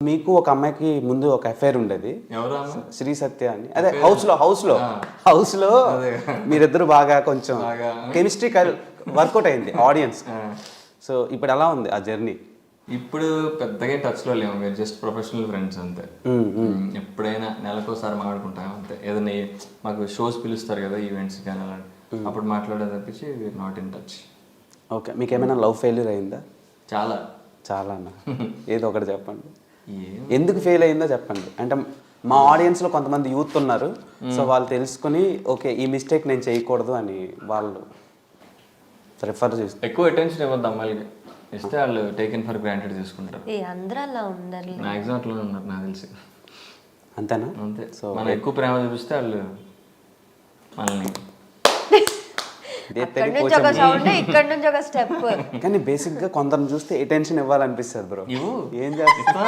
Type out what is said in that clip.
మీకు ఒక అమ్మాయికి ముందు ఒక అఫైర్ ఉండేది, ఎవరు శ్రీ సత్య అని. అదే హౌస్ లో మీరిద్దరు బాగా కొంచెం కెమిస్ట్రీ వర్కౌట్ అయింది ఆడియన్స్. సో ఇప్పుడు ఎలా ఉంది ఆ జర్నీ? ఇప్పుడు పెద్దగా టచ్లో లేము, మీరు జస్ట్ ప్రొఫెషనల్ ఫ్రెండ్స్ అంతే. ఎప్పుడైనా నెలకోసారి మాట్లాడుకుంటాం అంతే. ఏదైనా మాకు షోస్ పిలుస్తారు కదా, ఈవెంట్స్ కానీ అలాంటి, అప్పుడు మాట్లాడే తప్పించి we're not in touch. Okay, మీకు ఏమైనా లవ్ ఫెయిల్యూర్ అయిందా? చాలా అన్న ఏదో ఒకటి చెప్పండి, ఎందుకు ఫెయిల్ అయిందో చెప్పండి. అంటే మా ఆడియన్స్లో కొంతమంది యూత్ ఉన్నారు, సో వాళ్ళు తెలుసుకుని ఓకే ఈ మిస్టేక్ నేను చేయకూడదు అని వాళ్ళు ప్రిఫర్ చేస్తారు. ఎక్కువ అటెన్షన్ ఇవ్వద్దు అమ్మాయిలకి, ఇస్తే వాళ్ళు టేకెన్ ఫర్ గ్రాంటెడ్ తీసుకుంటారు. అందరూ అలా ఉండరు, మ్యాక్సిమం అట్లా ఉన్నారు నాకు తెలిసి. అంతేనా? అంతే. సో మనం ఎక్కువ ప్రేమ చూపిస్తే వాళ్ళు మనల్ని కానీ బేసిక్ గా కొందరిని చూస్తే అటెన్షన్ ఇవ్వాలనిపిస్తుంది బ్రో. ఏం చేస్తా